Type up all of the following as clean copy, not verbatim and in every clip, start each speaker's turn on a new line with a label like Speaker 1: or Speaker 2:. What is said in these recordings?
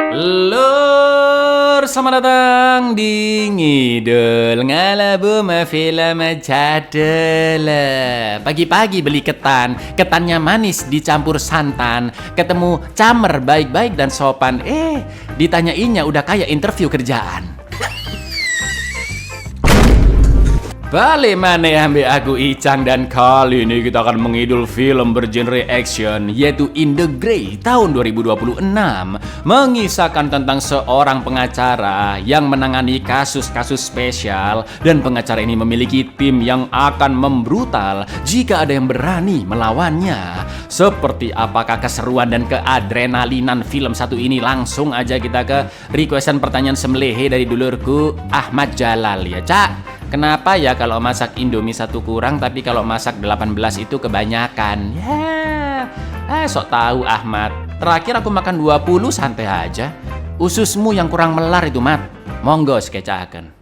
Speaker 1: Lur, selamat datang di Ngidul Ngalabu Film Jadel. Pagi-pagi beli ketannya manis dicampur santan. Ketemu camer baik-baik dan sopan. Ditanyainnya udah kayak interview kerjaan. Balik mana ambil aku Icang, dan kali ini kita akan mengidul film bergenre action yaitu In the Grey tahun 2026, mengisahkan tentang seorang pengacara yang menangani kasus-kasus spesial, dan pengacara ini memiliki tim yang akan membrutal jika ada yang berani melawannya. Seperti apakah keseruan dan keadrenalinan film satu ini? Langsung aja kita ke requestan pertanyaan semblehe dari dulurku Ahmad Jalal ya. Cak, kenapa ya kalau masak Indomie satu kurang, tapi kalau masak 18 itu kebanyakan? Sok tahu Ahmad. Terakhir aku makan 20, santai aja. Ususmu yang kurang melar itu, Mat. Monggo skecaken.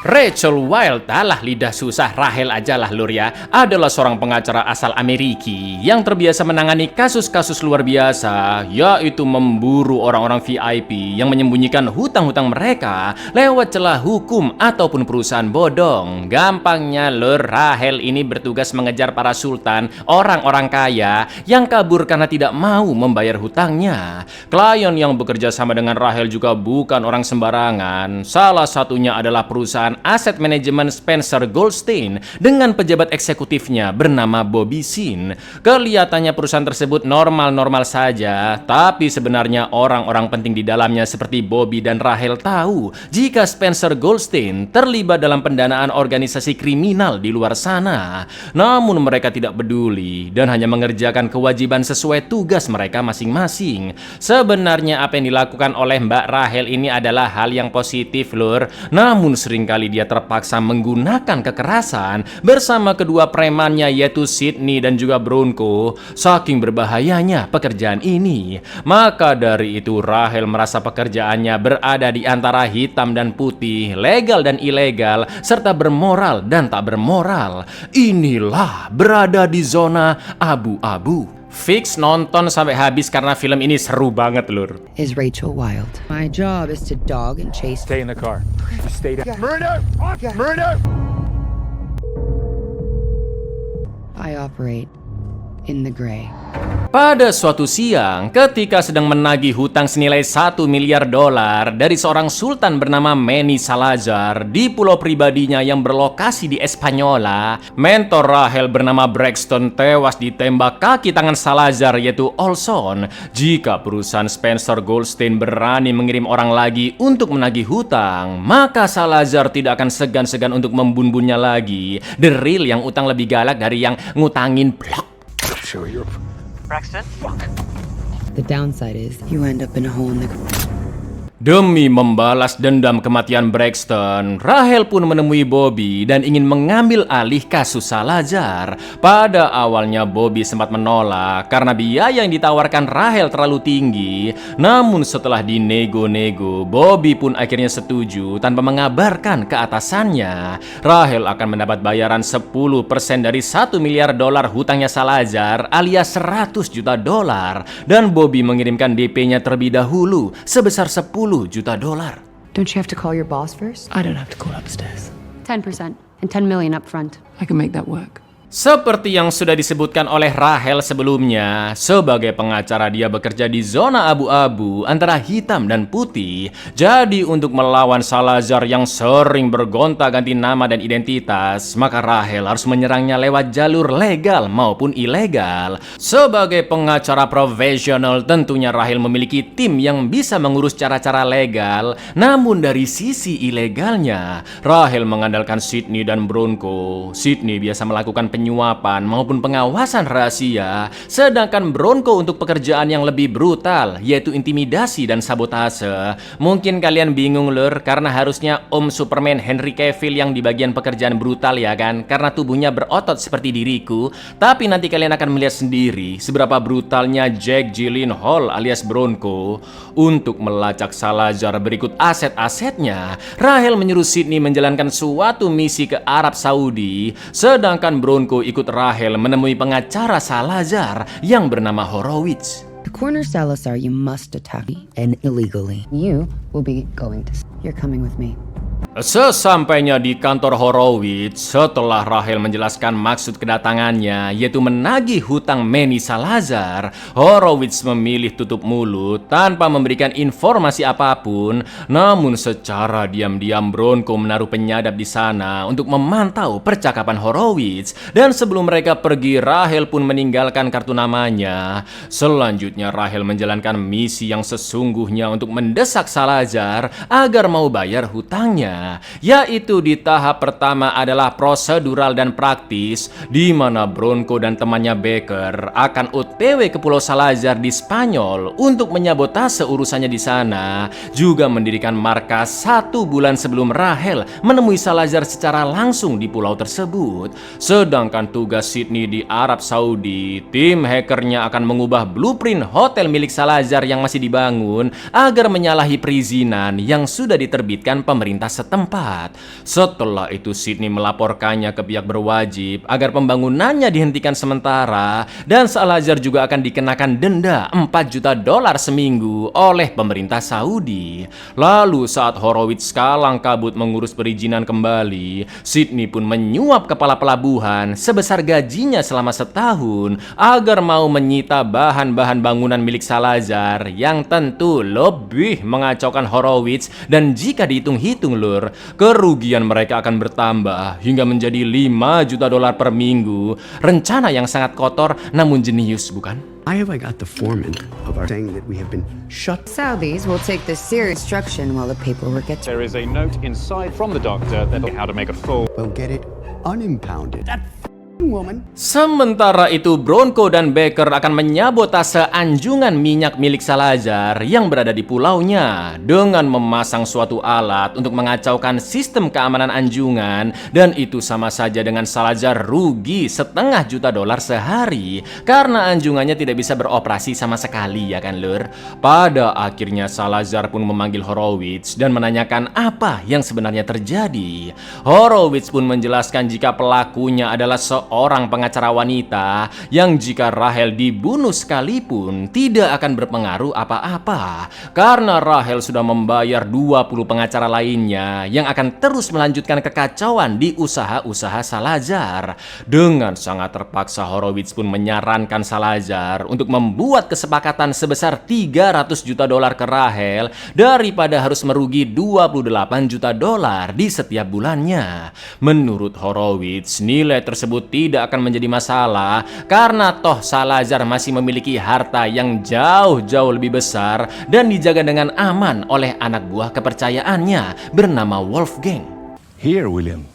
Speaker 1: Rachel Wilde, alah lidah susah, Rahel aja lah lur ya, adalah seorang pengacara asal Amerika yang terbiasa menangani kasus-kasus luar biasa, yaitu memburu orang-orang VIP yang menyembunyikan hutang-hutang mereka lewat celah hukum ataupun perusahaan bodong. Gampangnya lur, Rahel ini bertugas mengejar para sultan, orang-orang kaya yang kabur karena tidak mau membayar hutangnya. Klien yang bekerja sama dengan Rahel juga bukan orang sembarangan. Salah satunya adalah perusahaan aset manajemen Spencer Goldstein dengan pejabat eksekutifnya bernama Bobby Sean. Kelihatannya perusahaan tersebut normal-normal saja, tapi sebenarnya orang-orang penting di dalamnya seperti Bobby dan Rahel tahu jika Spencer Goldstein terlibat dalam pendanaan organisasi kriminal di luar sana. Namun mereka tidak peduli dan hanya mengerjakan kewajiban sesuai tugas mereka masing-masing. Sebenarnya apa yang dilakukan oleh Mbak Rahel ini adalah hal yang positif lur, namun seringkali dia terpaksa menggunakan kekerasan bersama kedua premannya yaitu Sydney dan juga Bronco. Saking berbahayanya pekerjaan ini, maka dari itu Rahel merasa pekerjaannya berada di antara hitam dan putih, legal dan ilegal, serta bermoral dan tak bermoral. Inilah berada di zona abu-abu. Fix nonton sampai habis karena film ini seru banget lur.
Speaker 2: Is Rachel Wilde. My job is to dog and chase.
Speaker 3: Stay in the car. Just stay down. Murder! Murder!
Speaker 2: I operate in the gray.
Speaker 1: Pada suatu siang, ketika sedang menagih hutang senilai $1 miliar dari seorang sultan bernama Manny Salazar di pulau pribadinya yang berlokasi di Espanyola, mentor Rahel bernama Braxton tewas ditembak kaki tangan Salazar yaitu Olson. Jika perusahaan Spencer Goldstein berani mengirim orang lagi untuk menagih hutang, maka Salazar tidak akan segan-segan untuk membunbunnya lagi. The real yang utang lebih galak dari yang ngutangin blok.
Speaker 3: Show your...
Speaker 4: Braxton?
Speaker 2: The downside is you end up in a hole in the
Speaker 1: Demi membalas dendam kematian Braxton, Rahel pun menemui Bobby dan ingin mengambil alih kasus Salazar. Pada awalnya Bobby sempat menolak karena biaya yang ditawarkan Rahel terlalu tinggi. Namun setelah dinego-nego, Bobby pun akhirnya setuju tanpa mengabarkan ke atasannya. Rahel akan mendapat bayaran 10% dari $1 miliar hutangnya Salazar alias $100 juta, dan Bobby mengirimkan DP-nya terlebih dahulu sebesar $10 juta.
Speaker 2: Don't you have to call your boss first?
Speaker 5: I don't have to call upstairs.
Speaker 6: 10% and $10 million up front.
Speaker 5: I can make that work.
Speaker 1: Seperti yang sudah disebutkan oleh Rahel sebelumnya, sebagai pengacara dia bekerja di zona abu-abu antara hitam dan putih. Jadi untuk melawan Salazar yang sering bergonta-ganti nama dan identitas, maka Rahel harus menyerangnya lewat jalur legal maupun ilegal. Sebagai pengacara profesional, tentunya Rahel memiliki tim yang bisa mengurus cara-cara legal. Namun dari sisi ilegalnya, Rahel mengandalkan Sydney dan Bronco. Sydney biasa melakukan penyidikan penyuapan maupun pengawasan rahasia, sedangkan Bronco untuk pekerjaan yang lebih brutal, yaitu intimidasi dan sabotase. Mungkin kalian bingung lur, karena harusnya Om Superman Henry Cavill yang di bagian pekerjaan brutal ya kan, karena tubuhnya berotot seperti diriku. Tapi nanti kalian akan melihat sendiri seberapa brutalnya Jake Gyllenhaal alias Bronco. Untuk melacak Salazar berikut aset-asetnya, Rahel menyuruh Sydney menjalankan suatu misi ke Arab Saudi, sedangkan Bronco ikut Rahel menemui pengacara Salazar yang bernama Horowitz.
Speaker 2: To corner Salazar, you must attack me, and illegally. You will be going to... You're coming with me.
Speaker 1: Sesampainya di kantor Horowitz, setelah Rahel menjelaskan maksud kedatangannya, yaitu menagih hutang Manny Salazar, Horowitz memilih tutup mulut tanpa memberikan informasi apapun. Namun secara diam-diam Bronco menaruh penyadap di sana untuk memantau percakapan Horowitz. Dan sebelum mereka pergi, Rahel pun meninggalkan kartu namanya. Selanjutnya Rahel menjalankan misi yang sesungguhnya untuk mendesak Salazar agar mau bayar hutangnya, yaitu di tahap pertama adalah prosedural dan praktis, di mana Bronco dan temannya Baker akan OTW ke Pulau Salazar di Spanyol untuk menyabotase urusannya di sana, juga mendirikan markas 1 bulan sebelum Rahel menemui Salazar secara langsung di pulau tersebut. Sedangkan tugas Sydney di Arab Saudi, tim hackernya akan mengubah blueprint hotel milik Salazar yang masih dibangun agar menyalahi perizinan yang sudah diterbitkan pemerintah setempat. Setelah itu Sydney melaporkannya ke pihak berwajib agar pembangunannya dihentikan sementara, dan Salazar juga akan dikenakan denda $4 juta seminggu oleh pemerintah Saudi. Lalu saat Horowitz kalang kabut mengurus perizinan kembali, Sydney pun menyuap kepala pelabuhan sebesar gajinya selama setahun agar mau menyita bahan-bahan bangunan milik Salazar yang tentu lebih mengacaukan Horowitz. Dan jika dihitung-hitung lur, kerugian mereka akan bertambah hingga menjadi $5 juta per minggu. Rencana yang sangat kotor namun jenius, bukan?
Speaker 4: Why have I got the foreman of our saying that we have been shut?
Speaker 2: Saudis will take this serious instruction while the paperwork gets...
Speaker 3: There is a note inside from the doctor that how to make a full.
Speaker 4: We'll get it unimpounded. That woman.
Speaker 1: Sementara itu Bronco dan Baker akan menyabotase anjungan minyak milik Salazar yang berada di pulaunya dengan memasang suatu alat untuk mengacaukan sistem keamanan anjungan, dan itu sama saja dengan Salazar rugi $0,5 juta sehari karena anjungannya tidak bisa beroperasi sama sekali ya kan lur. Pada akhirnya Salazar pun memanggil Horowitz dan menanyakan apa yang sebenarnya terjadi. Horowitz pun menjelaskan jika pelakunya adalah seorang pengacara wanita yang jika Rahel dibunuh sekalipun tidak akan berpengaruh apa-apa karena Rahel sudah membayar 20 pengacara lainnya yang akan terus melanjutkan kekacauan di usaha-usaha Salazar. Dengan sangat terpaksa Horowitz pun menyarankan Salazar untuk membuat kesepakatan sebesar $300 juta ke Rahel daripada harus merugi $28 juta di setiap bulannya. Menurut Horowitz, nilai tersebut tidak akan menjadi masalah karena toh Salazar masih memiliki harta yang jauh-jauh lebih besar dan dijaga dengan aman oleh anak buah kepercayaannya bernama Wolfgang.
Speaker 3: Here, William.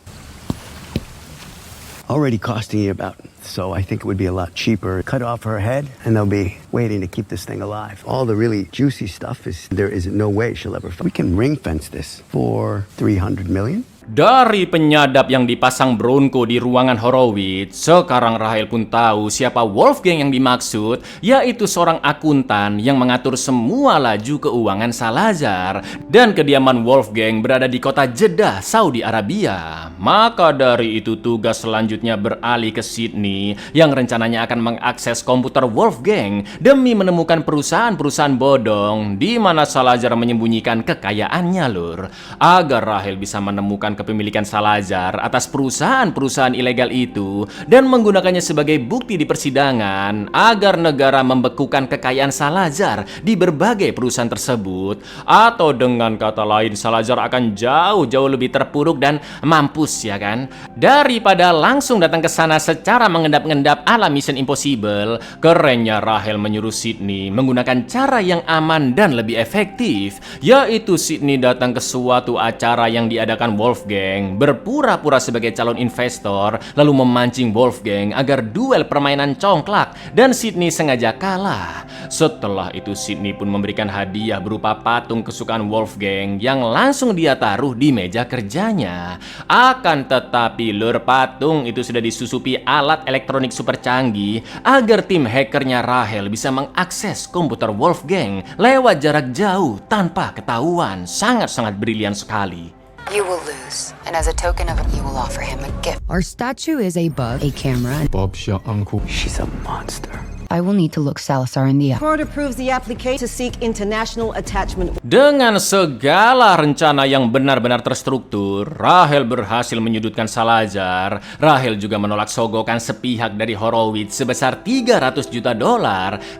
Speaker 4: Already costing you about, so I think it would be a lot cheaper. Cut off her head and they'll be waiting to keep this thing alive. All the really juicy stuff is, there is no way she'll ever, we can ring fence this for 300 million.
Speaker 1: Dari penyadap yang dipasang Bronco di ruangan Horowitz, sekarang Rahel pun tahu siapa Wolfgang yang dimaksud, yaitu seorang akuntan yang mengatur semua laju keuangan Salazar. Dan kediaman Wolfgang berada di kota Jeddah, Saudi Arabia. Maka dari itu tugas selanjutnya beralih ke Sydney yang rencananya akan mengakses komputer Wolfgang demi menemukan perusahaan-perusahaan bodong di mana Salazar menyembunyikan kekayaannya lur, agar Rahel bisa menemukan kepemilikan Salazar atas perusahaan-perusahaan ilegal itu dan menggunakannya sebagai bukti di persidangan agar negara membekukan kekayaan Salazar di berbagai perusahaan tersebut. Atau dengan kata lain, Salazar akan jauh-jauh lebih terpuruk dan mampus ya kan, daripada langsung datang ke sana secara mengendap-endap ala Mission Impossible. Kerennya Rahel menyuruh Sydney menggunakan cara yang aman dan lebih efektif, yaitu Sydney datang ke suatu acara yang diadakan Wolfgang Wolfgang berpura-pura sebagai calon investor lalu memancing Wolfgang agar duel permainan congklak dan Sydney sengaja kalah. Setelah itu Sydney pun memberikan hadiah berupa patung kesukaan Wolfgang yang langsung dia taruh di meja kerjanya. Akan tetapi lur, patung itu sudah disusupi alat elektronik super canggih agar tim hackernya Rahel bisa mengakses komputer Wolfgang lewat jarak jauh tanpa ketahuan. Sangat-sangat brilian sekali.
Speaker 2: You will lose, and as a token of it, you will offer him a gift. Our statue is a bug, a camera.
Speaker 3: Bob's your uncle.
Speaker 4: She's a monster.
Speaker 2: I will need to look Salazar in the eye.
Speaker 7: Court approves the application to seek international attachment.
Speaker 1: Dengan segala rencana yang benar-benar terstruktur, Rahel berhasil menyudutkan Salazar. Rahel juga menolak sogokan sepihak dari Horowitz sebesar $300 juta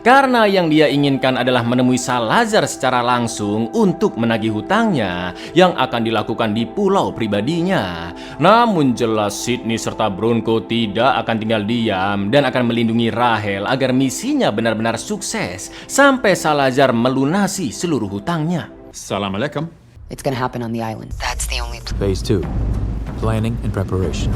Speaker 1: karena yang dia inginkan adalah menemui Salazar secara langsung untuk menagih hutangnya yang akan dilakukan di pulau pribadinya. Namun jelas Sydney serta Bronco tidak akan tinggal diam dan akan melindungi Rahel agar misinya benar-benar sukses sampai Salazar melunasi seluruh hutangnya.
Speaker 3: Assalamualaikum.
Speaker 2: It's gonna happen on the island. That's the only
Speaker 8: Phase 2. Planning and preparation.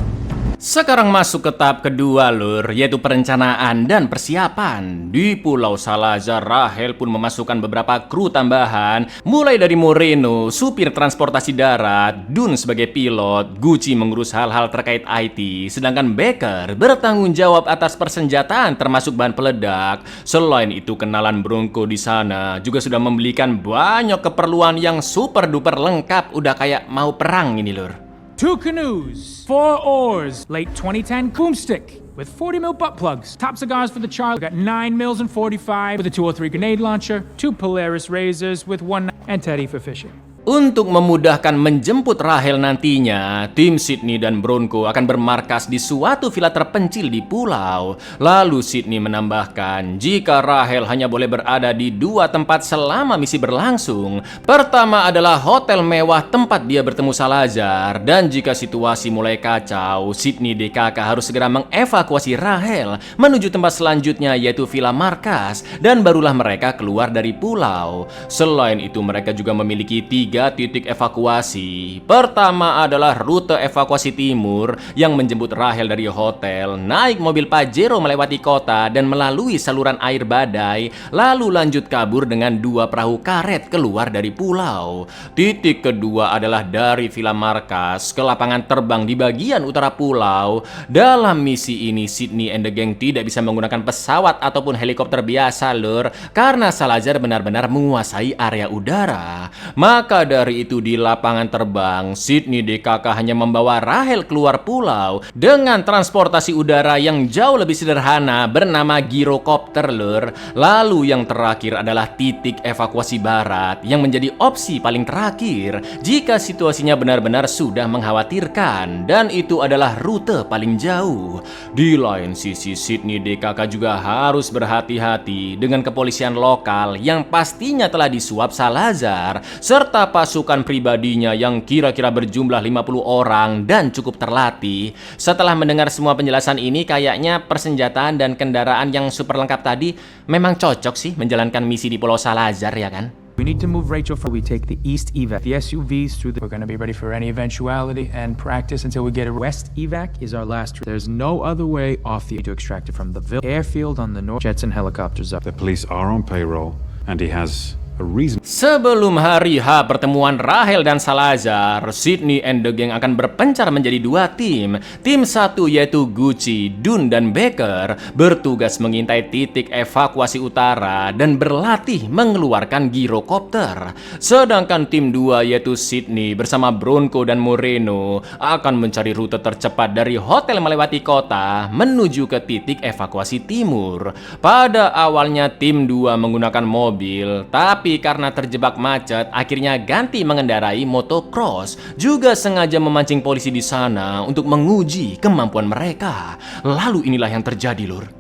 Speaker 1: Sekarang masuk ke tahap kedua lur, yaitu perencanaan dan persiapan. Di Pulau Salazar, Rahel pun memasukkan beberapa kru tambahan, mulai dari Moreno, supir transportasi darat, Dun sebagai pilot, Gucci mengurus hal-hal terkait IT, sedangkan Baker bertanggung jawab atas persenjataan termasuk bahan peledak. Selain itu, kenalan Bronco di sana juga sudah membelikan banyak keperluan yang super duper lengkap, udah kayak mau perang ini lur.
Speaker 9: 2 canoes, 4 oars, late 2010 boomstick with 40 mil butt plugs, top cigars for the Charlie, got 9 mils and 45 with a 203 grenade launcher, 2 Polaris razors with 1 and Teddy for fishing.
Speaker 1: Untuk memudahkan menjemput Rahel nantinya, tim Sydney dan Bronco akan bermarkas di suatu villa terpencil di pulau. Lalu Sydney menambahkan, jika Rahel hanya boleh berada di 2 tempat selama misi berlangsung. Pertama adalah hotel mewah tempat dia bertemu Salazar, dan jika situasi mulai kacau, Sydney DKK harus segera mengevakuasi Rahel menuju tempat selanjutnya yaitu villa markas, dan barulah mereka keluar dari pulau. Selain itu mereka juga memiliki 3 titik evakuasi. Pertama adalah rute evakuasi timur yang menjemput Rahel dari hotel, naik mobil Pajero melewati kota dan melalui saluran air badai, lalu lanjut kabur dengan 2 perahu karet keluar dari pulau. Titik kedua adalah dari villa markas ke lapangan terbang di bagian utara pulau. Dalam misi ini Sydney and the gang tidak bisa menggunakan pesawat ataupun helikopter biasa lur, karena Salazar benar-benar menguasai area udara. Maka dari itu di lapangan terbang, Sydney DKK hanya membawa Rahel keluar pulau dengan transportasi udara yang jauh lebih sederhana bernama gyrocopter lur. Lalu yang terakhir adalah titik evakuasi barat yang menjadi opsi paling terakhir jika situasinya benar-benar sudah mengkhawatirkan, dan itu adalah rute paling jauh. Di lain sisi, Sydney DKK juga harus berhati-hati dengan kepolisian lokal yang pastinya telah disuap Salazar serta pasukan pribadinya yang kira-kira berjumlah 50 orang dan cukup terlatih. Setelah mendengar semua penjelasan ini, kayaknya persenjataan dan kendaraan yang super lengkap tadi memang cocok sih menjalankan misi di Pulau Salazar, ya kan?
Speaker 9: We need to move Rachel we take the east evac, the SUVs through we're gonna be ready for any eventuality and practice until we get a west evac is our last. There's no other way off to extract it from the airfield on the north. Jets and helicopters up.
Speaker 10: The police are on payroll and he has a reason.
Speaker 1: Sebelum hari H pertemuan Rahel dan Salazar, Sydney and the gang akan berpencar menjadi 2 tim. Tim satu yaitu Gucci, Dun, dan Baker bertugas mengintai titik evakuasi utara dan berlatih mengeluarkan gyrocopter. Sedangkan tim 2 yaitu Sydney bersama Bronco dan Moreno akan mencari rute tercepat dari hotel melewati kota menuju ke titik evakuasi timur. Pada awalnya tim 2 menggunakan mobil, tapi karena terjebak macet, akhirnya ganti mengendarai motocross. Juga sengaja memancing polisi di sana untuk menguji kemampuan mereka. Lalu inilah yang terjadi, lur.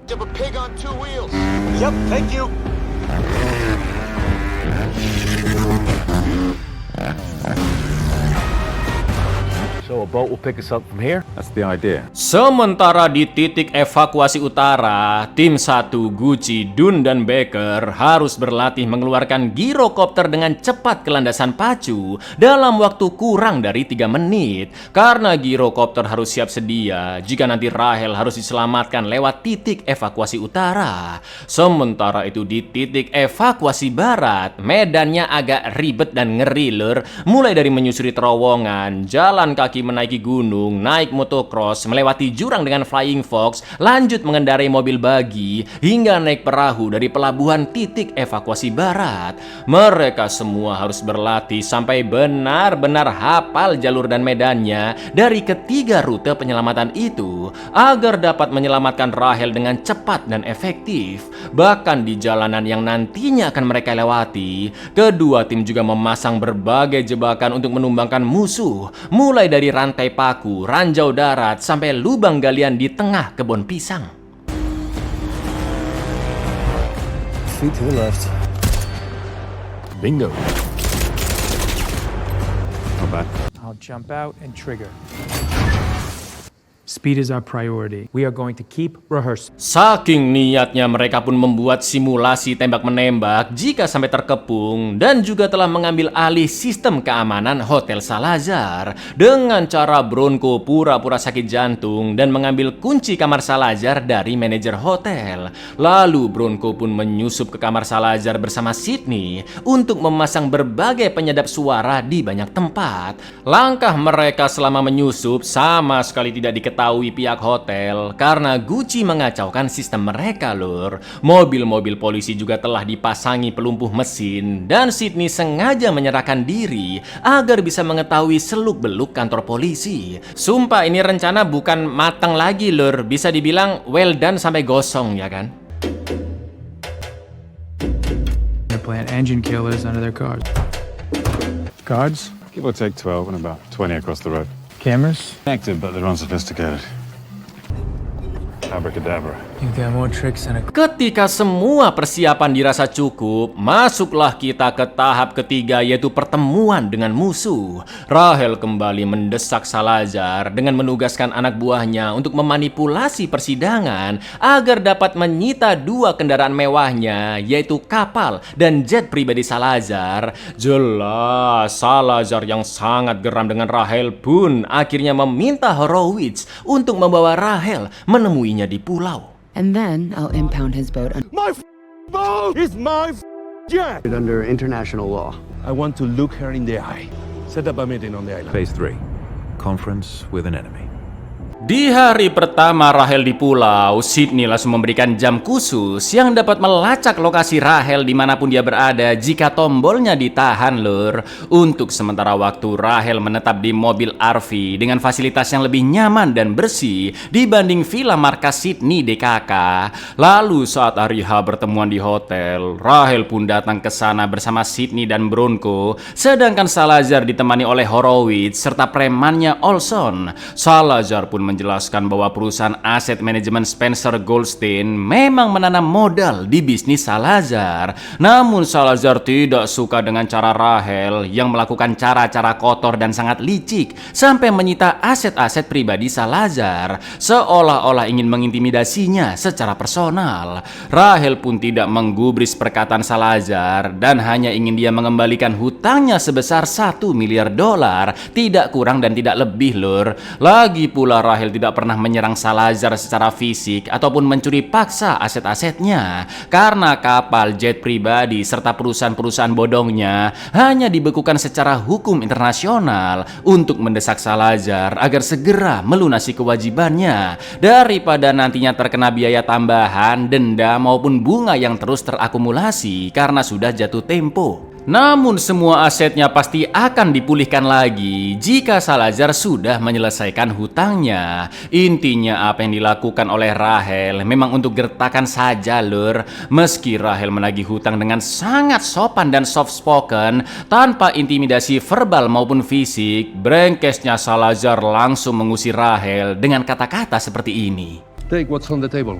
Speaker 3: Yep, thank you.
Speaker 4: So
Speaker 3: So a boat will pick us up from here?
Speaker 10: That's the idea.
Speaker 1: Sementara di titik evakuasi utara, tim 1 Gucci, Dunn, dan Baker harus berlatih mengeluarkan girokopter dengan cepat ke landasan pacu dalam waktu kurang dari 3 menit. Karena girokopter harus siap sedia jika nanti Rahel harus diselamatkan lewat titik evakuasi utara. Sementara itu di titik evakuasi barat, medannya agak ribet dan ngeri lur. Mulai dari menyusuri terowongan, jalan kaki menaiki gunung, naik motocross, melewati jurang dengan Flying Fox, lanjut mengendarai mobil bagi, hingga naik perahu dari pelabuhan titik evakuasi barat. Mereka semua harus berlatih sampai benar-benar hafal jalur dan medannya dari ketiga rute penyelamatan itu agar dapat menyelamatkan Rahel dengan cepat dan efektif. Bahkan di jalanan yang nantinya akan mereka lewati, kedua tim juga memasang berbagai jebakan untuk menumbangkan musuh, mulai dari rantai paku, ranjau darat, sampai lubang galian di tengah kebun pisang.
Speaker 3: Feet to the left. Bingo.
Speaker 10: Not bad.
Speaker 9: I'll jump out and trigger. Speed is our priority. We are going to keep rehearsing.
Speaker 1: Saking niatnya mereka pun membuat simulasi tembak-menembak jika sampai terkepung dan juga telah mengambil alih sistem keamanan Hotel Salazar dengan cara Bronco pura-pura sakit jantung dan mengambil kunci kamar Salazar dari manajer hotel. Lalu Bronco pun menyusup ke kamar Salazar bersama Sydney untuk memasang berbagai penyedap suara di banyak tempat. Langkah mereka selama menyusup sama sekali tidak diketahui pihak hotel karena Gucci mengacaukan sistem mereka lur. Mobil-mobil polisi juga telah dipasangi pelumpuh mesin dan Sydney sengaja menyerahkan diri agar bisa mengetahui seluk-beluk kantor polisi. Sumpah ini rencana bukan matang lagi lur, bisa dibilang well done sampai gosong ya kan.
Speaker 9: They're playing engine killers under their cars. Guards?
Speaker 10: Give or take 12 and about 20 across the road.
Speaker 9: Cameras?
Speaker 10: Connected, but they're unsophisticated. Abracadabra.
Speaker 9: You got more tricks than a...
Speaker 1: Ketika semua persiapan dirasa cukup, masuklah kita ke tahap ketiga, yaitu pertemuan dengan musuh. Rahel kembali mendesak Salazar dengan menugaskan anak buahnya untuk memanipulasi persidangan agar dapat menyita 2 kendaraan mewahnya, yaitu kapal dan jet pribadi Salazar. Jelas Salazar yang sangat geram dengan Rahel pun akhirnya meminta Horowitz untuk membawa Rahel menemuinya di pulau.
Speaker 2: And then I'll impound his boat.
Speaker 3: My boat is my jet.
Speaker 4: Under international law.
Speaker 3: I want to look her in the eye. Set up a meeting on the island.
Speaker 8: Phase 3. Conference with an enemy.
Speaker 1: Di hari pertama Rahel di pulau, Sydney langsung memberikan jam khusus yang dapat melacak lokasi Rahel dimanapun dia berada jika tombolnya ditahan lur. Untuk sementara waktu Rahel menetap di mobil RV dengan fasilitas yang lebih nyaman dan bersih dibanding villa markas Sydney DKK. Lalu saat hari H bertemuan di hotel, Rahel pun datang ke sana bersama Sydney dan Bronco, sedangkan Salazar ditemani oleh Horowitz serta premannya Olson. Salazar pun menjelaskan bahwa perusahaan aset manajemen Spencer Goldstein memang menanam modal di bisnis Salazar. Namun Salazar tidak suka dengan cara Rahel yang melakukan cara-cara kotor dan sangat licik sampai menyita aset-aset pribadi Salazar, seolah-olah ingin mengintimidasinya secara personal. Rahel pun tidak menggubris perkataan Salazar dan hanya ingin dia mengembalikan hutangnya sebesar $1 miliar, tidak kurang dan tidak lebih lur. Lagi pula Rahel tidak pernah menyerang Salazar secara fisik ataupun mencuri paksa aset-asetnya karena kapal, jet pribadi serta perusahaan-perusahaan bodongnya hanya dibekukan secara hukum internasional untuk mendesak Salazar agar segera melunasi kewajibannya daripada nantinya terkena biaya tambahan, denda maupun bunga yang terus terakumulasi karena sudah jatuh tempo. Namun semua asetnya pasti akan dipulihkan lagi jika Salazar sudah menyelesaikan hutangnya. Intinya apa yang dilakukan oleh Rahel memang untuk gertakan saja lur. Meski Rahel menagih hutang dengan sangat sopan dan soft spoken tanpa intimidasi verbal maupun fisik, brengkesnya Salazar langsung mengusir Rahel dengan kata-kata seperti ini.
Speaker 3: Take what's on the table.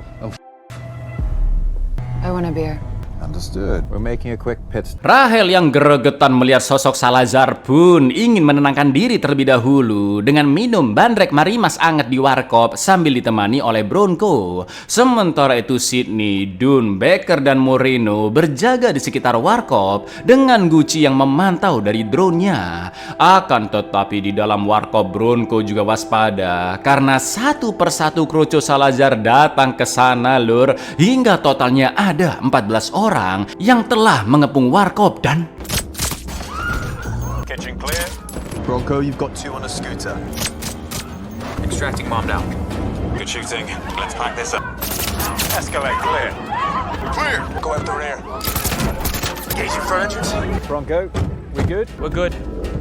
Speaker 5: I want a beer.
Speaker 8: Understood. We're making a quick pit stop.
Speaker 1: Rahel yang gregetan melihat sosok Salazar pun ingin menenangkan diri terlebih dahulu dengan minum bandrek marimas anget di warkop sambil ditemani oleh Bronco. Sementara itu Sydney, Dunn, Baker, dan Moreno berjaga di sekitar warkop dengan Gucci yang memantau dari drone-nya. Akan tetapi di dalam warkop Bronco juga waspada karena satu persatu kroco Salazar datang ke sana lur, hingga totalnya ada 14 orang yang telah mengepung warkop dan
Speaker 3: Kitchen clear.
Speaker 11: Bronco, you've got 2 on a scooter.
Speaker 8: Extracting bomb down.
Speaker 3: Good shooting. Let's pack this up. Escalate clear. Clear. Go out the rear. Engaging for entrance.
Speaker 8: Bronco, we good? We're good.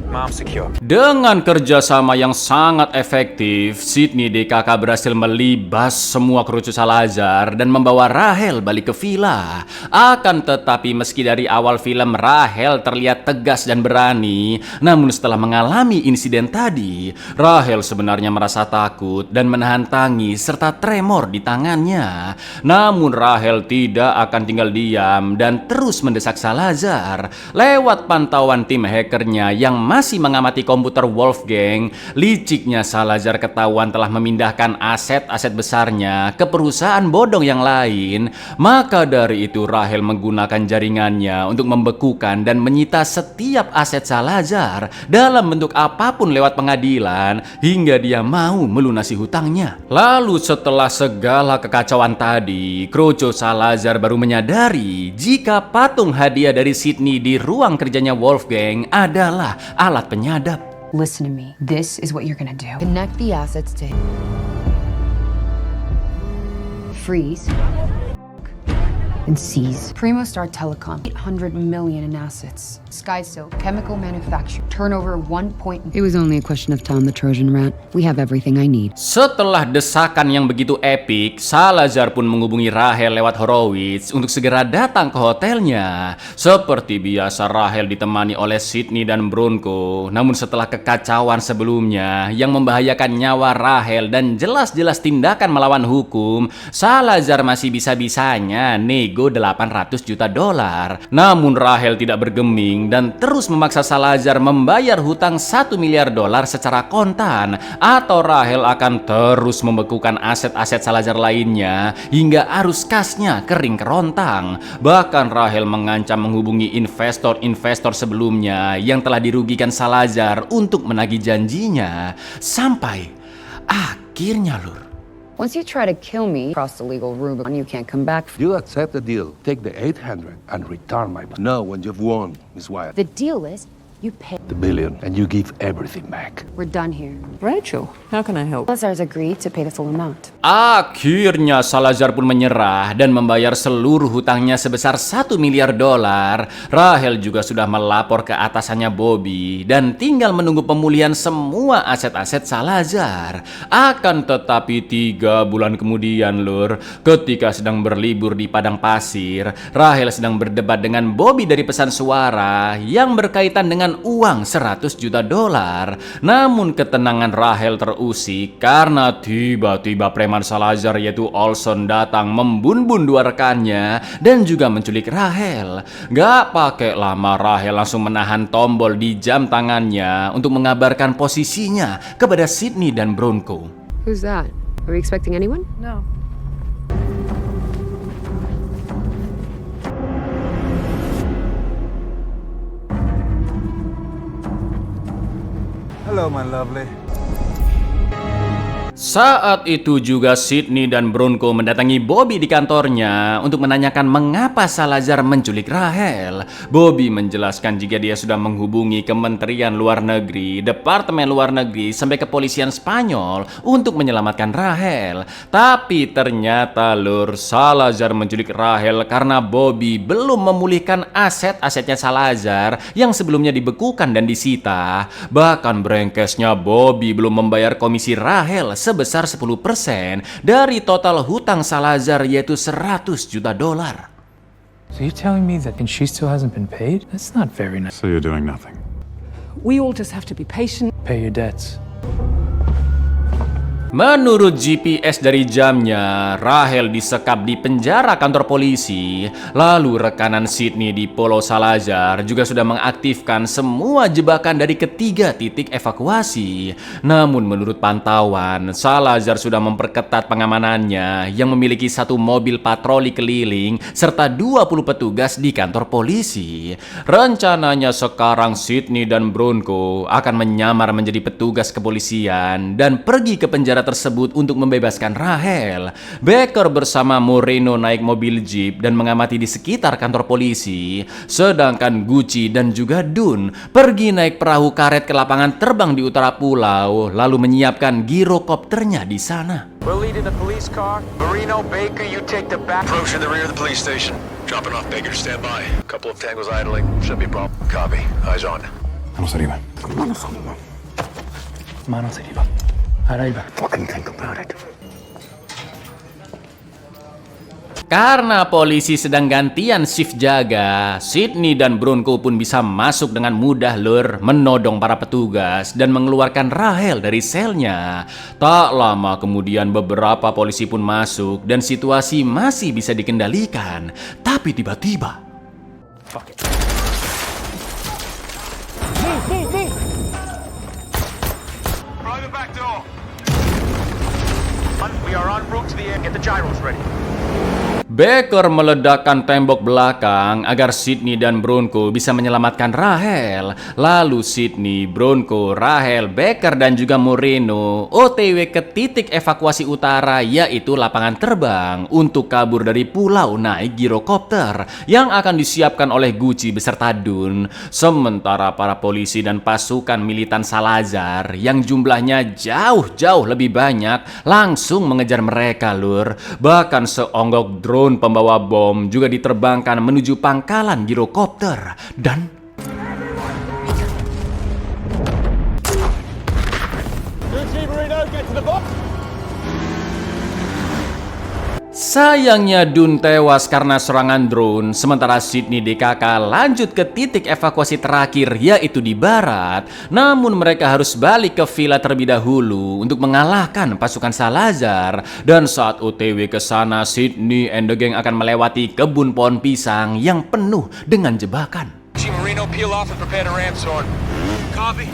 Speaker 8: Mom secure.
Speaker 1: dengan kerjasama yang sangat efektif, Sydney DKK berhasil melibas semua kerucu Salazar dan membawa Rahel balik ke villa. Akan tetapi meski dari awal film Rahel terlihat tegas dan berani, namun setelah mengalami insiden tadi, Rahel sebenarnya merasa takut dan menahan tangis serta tremor di tangannya. Namun Rahel tidak akan tinggal diam dan terus mendesak Salazar. Lewat pantauan tim hackernya yang masih mengamati komputer Wolfgang, liciknya Salazar ketahuan telah memindahkan aset-aset besarnya ke perusahaan bodong yang lain. Maka dari itu Rahel menggunakan jaringannya untuk membekukan dan menyita setiap aset Salazar dalam bentuk apapun lewat pengadilan hingga dia mau melunasi hutangnya. Lalu setelah segala kekacauan tadi, Kroco Salazar baru menyadari jika patung hadiah dari Sydney di ruang kerjanya Wolfgang adalah alat penyadap.
Speaker 2: Listen to me. This is what you're gonna do. Connect the assets to freeze and seize Primo Star Telecom, 800 million in assets. Skysil, chemical manufacture, turnover 1. It was only a question of time, the Trojan rat. We have everything I need.
Speaker 1: Setelah desakan yang begitu epik, Salazar pun menghubungi Rahel lewat Horowitz untuk segera datang ke hotelnya. Seperti biasa Rahel ditemani oleh Sydney dan Bronco. Namun setelah kekacauan sebelumnya yang membahayakan nyawa Rahel dan jelas-jelas tindakan melawan hukum, Salazar masih bisa-bisanya nego $800 juta. Namun Rahel tidak bergeming dan terus memaksa Salazar membayar hutang $1 miliar secara kontan, atau Rahel akan terus membekukan aset-aset Salazar lainnya hingga arus kasnya kering kerontang. Bahkan Rahel mengancam menghubungi investor-investor sebelumnya yang telah dirugikan Salazar untuk menagih janjinya. Sampai akhirnya lur,
Speaker 2: Once you try to kill me, cross the legal Rubicon, you can't come back.
Speaker 11: You accept the deal, take the 800 and return my... No, when you've won, Miss Wyatt.
Speaker 6: The deal is you pay.
Speaker 11: The billion, and you give everything back.
Speaker 6: We're done here.
Speaker 5: Rachel, how can I help?
Speaker 2: Salazar's agreed to pay the full amount.
Speaker 1: akhirnya Salazar pun menyerah dan membayar seluruh hutangnya sebesar $1 miliar. Rahel juga sudah melapor ke atasannya Bobby dan tinggal menunggu pemulihan semua aset-aset Salazar. Akan tetapi 3 bulan kemudian lur, ketika sedang berlibur di padang pasir, Rahel sedang berdebat dengan Bobby dari pesan suara yang berkaitan dengan uang $100 juta. Namun ketenangan Rahel terusik karena tiba-tiba preman Salazar yaitu Olson datang membunbun 2 rekannya dan juga menculik Rahel. Gak pakai lama Rahel langsung menahan tombol di jam tangannya untuk mengabarkan posisinya kepada Sydney dan Bronco.
Speaker 6: Who's that? Are we expecting anyone?
Speaker 5: No.
Speaker 8: Hello, my lovely.
Speaker 1: Saat itu juga Sydney dan Bronco mendatangi Bobby di kantornya untuk menanyakan mengapa Salazar menculik Rahel. Bobby menjelaskan jika dia sudah menghubungi Kementerian Luar Negeri, Departemen Luar Negeri, sampai kepolisian Spanyol untuk menyelamatkan Rahel. Tapi ternyata lur, Salazar menculik Rahel karena Bobby belum memulihkan aset-asetnya Salazar yang sebelumnya dibekukan dan disita. Bahkan brengkesnya Bobby belum membayar komisi Rahel sebesar 10% dari total hutang Salazar yaitu $100 juta.
Speaker 9: So you're telling me that she still hasn't been paid? That's not very nice.
Speaker 10: So you're doing nothing.
Speaker 5: We all just have to be patient.
Speaker 9: Pay your debts.
Speaker 1: Menurut GPS dari jamnya, Rahel disekap di penjara kantor polisi. Lalu rekanan Sydney di Pulau Salazar juga sudah mengaktifkan semua jebakan dari ketiga titik evakuasi. Namun menurut pantauan, Salazar sudah memperketat pengamanannya yang memiliki satu mobil patroli keliling serta 20 petugas di kantor polisi. Rencananya sekarang Sydney dan Bronco akan menyamar menjadi petugas kepolisian dan pergi ke penjara tersebut untuk membebaskan Rahel. Baker bersama Moreno naik mobil jeep dan mengamati di sekitar kantor polisi, sedangkan Gucci dan juga Dun pergi naik perahu karet ke lapangan terbang di utara pulau, lalu menyiapkan girokopternya di sana.
Speaker 8: We're leading the police car. Marino, Baker, you take the back.
Speaker 3: Approach in the rear of the police station. Dropping off Baker, stand by. Couple of tangos idling. Should be a problem. Copy. Eyes on.
Speaker 10: Manos arriba.
Speaker 9: Manos arriba. Arriba.
Speaker 4: Fucking think about it.
Speaker 1: Karena polisi sedang gantian shift jaga, Sydney dan Bronco pun bisa masuk dengan mudah lur, menodong para petugas dan mengeluarkan Rahel dari selnya. Tak lama kemudian beberapa polisi pun masuk dan situasi masih bisa dikendalikan. Tapi tiba-tiba
Speaker 3: Private back door.
Speaker 8: We are en route to the air. Get the gyros ready.
Speaker 1: Baker meledakkan tembok belakang agar Sydney dan Bronco bisa menyelamatkan Rahel. Lalu Sydney, Bronco, Rahel, Baker dan juga Moreno OTW ke titik evakuasi utara, yaitu lapangan terbang untuk kabur dari pulau naik girokopter yang akan disiapkan oleh Gucci beserta Dun. Sementara para polisi dan pasukan militan Salazar yang jumlahnya jauh-jauh lebih banyak langsung mengejar mereka lur. Bahkan seonggok drone pembawa bom juga diterbangkan menuju pangkalan girokopter dan sayangnya Dun tewas karena serangan drone, sementara Sydney DKK lanjut ke titik evakuasi terakhir yaitu di barat. Namun mereka harus balik ke villa terlebih dahulu untuk mengalahkan pasukan Salazar. Dan saat OTW ke sana, Sydney and the gang akan melewati kebun pohon pisang yang penuh dengan jebakan.
Speaker 3: See Marino peel off and prepare to ram sword. Copy.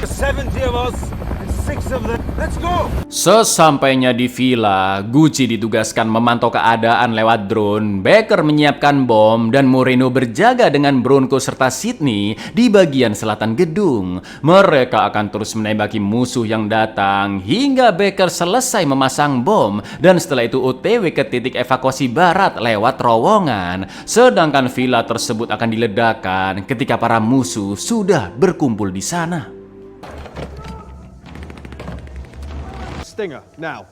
Speaker 3: 70 of us and 6 of them. Let's go.
Speaker 1: Sesampainya di villa, Gucci ditugaskan memantau keadaan lewat drone, Baker menyiapkan bom, dan Moreno berjaga dengan Bronco serta Sydney di bagian selatan gedung. Mereka akan terus menembaki musuh yang datang hingga Baker selesai memasang bom, dan setelah itu OTW ke titik evakuasi barat lewat terowongan. Sedangkan villa tersebut akan diledakkan ketika para musuh sudah berkumpul di sana.
Speaker 3: Stinger, now.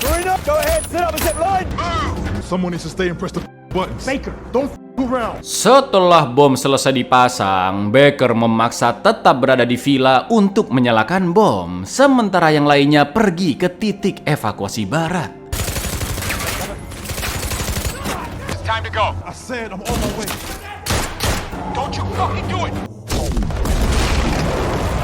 Speaker 3: Marino, go ahead, set up a zip line. Move!
Speaker 12: Someone needs to stay and press the buttons. Baker, don't around.
Speaker 1: Setelah bom selesai dipasang, Baker memaksa tetap berada di villa untuk menyalakan bom, sementara yang lainnya pergi ke titik evakuasi barat.
Speaker 3: Time to go.
Speaker 12: I said I'm on my way.
Speaker 3: Don't you fucking do it!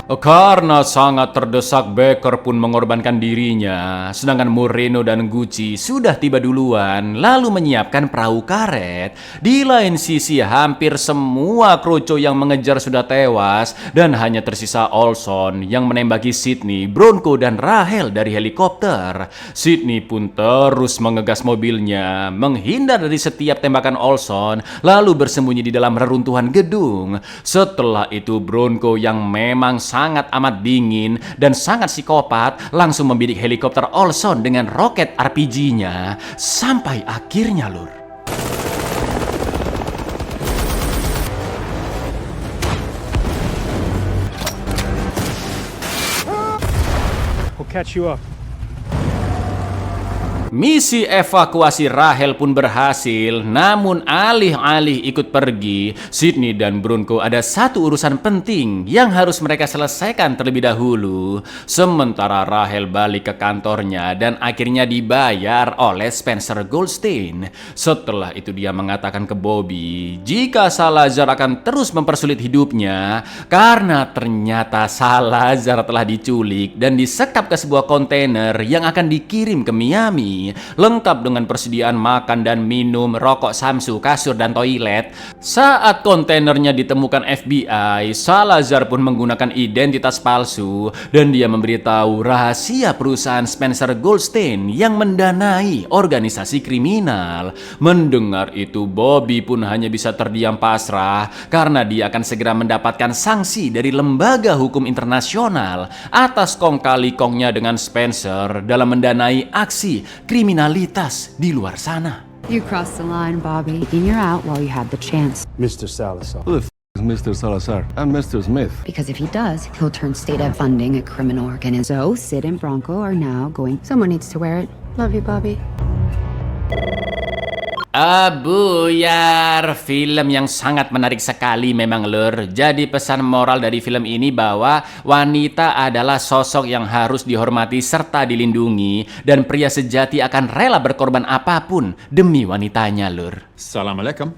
Speaker 1: Karena sangat terdesak, Baker pun mengorbankan dirinya. Sedangkan Moreno dan Gucci sudah tiba duluan, lalu menyiapkan perahu karet. Di lain sisi, hampir semua kroco yang mengejar sudah tewas, dan hanya tersisa Olson yang menembaki Sydney, Bronco, dan Rahel dari helikopter. Sydney pun terus mengegas mobilnya, menghindar dari setiap tembakan Olson, lalu bersembunyi di dalam reruntuhan gedung. Setelah itu, Bronco yang memang sangat amat dingin dan sangat psikopat langsung membidik helikopter Olson dengan roket RPG-nya sampai akhirnya lur.
Speaker 8: We'll catch you up.
Speaker 1: Misi evakuasi Rahel pun berhasil, namun alih-alih ikut pergi, Sydney dan Bronco ada satu urusan penting yang harus mereka selesaikan terlebih dahulu. Sementara Rahel balik ke kantornya dan akhirnya dibayar oleh Spencer Goldstein. Setelah itu dia mengatakan ke Bobby jika Salazar akan terus mempersulit hidupnya karena ternyata Salazar telah diculik dan disekap ke sebuah kontainer yang akan dikirim ke Miami, lengkap dengan persediaan makan dan minum, rokok Samsu, kasur, dan toilet. Saat kontainernya ditemukan FBI, Salazar pun menggunakan identitas palsu dan dia memberitahu rahasia perusahaan Spencer Goldstein yang mendanai organisasi kriminal. Mendengar itu, Bobby pun hanya bisa terdiam pasrah karena dia akan segera mendapatkan sanksi dari lembaga hukum internasional atas kong kali kongnya dengan Spencer dalam mendanai aksi kriminalitas di luar sana.
Speaker 2: You crossed the line, Bobby. And you're out while you had the chance.
Speaker 12: Mr. Salazar.
Speaker 11: Who the is Mr. Salazar? I'm Mr. Smith.
Speaker 2: Because if he does, he'll turn state-ed funding a criminal organism. So, Sid and Bronco are now going... Someone needs to wear it. Love you, Bobby.
Speaker 1: Buyar, film yang sangat menarik sekali memang lur. Jadi pesan moral dari film ini bahwa wanita adalah sosok yang harus dihormati serta dilindungi, dan pria sejati akan rela berkorban apapun demi wanitanya lur.
Speaker 10: Assalamu alaikum.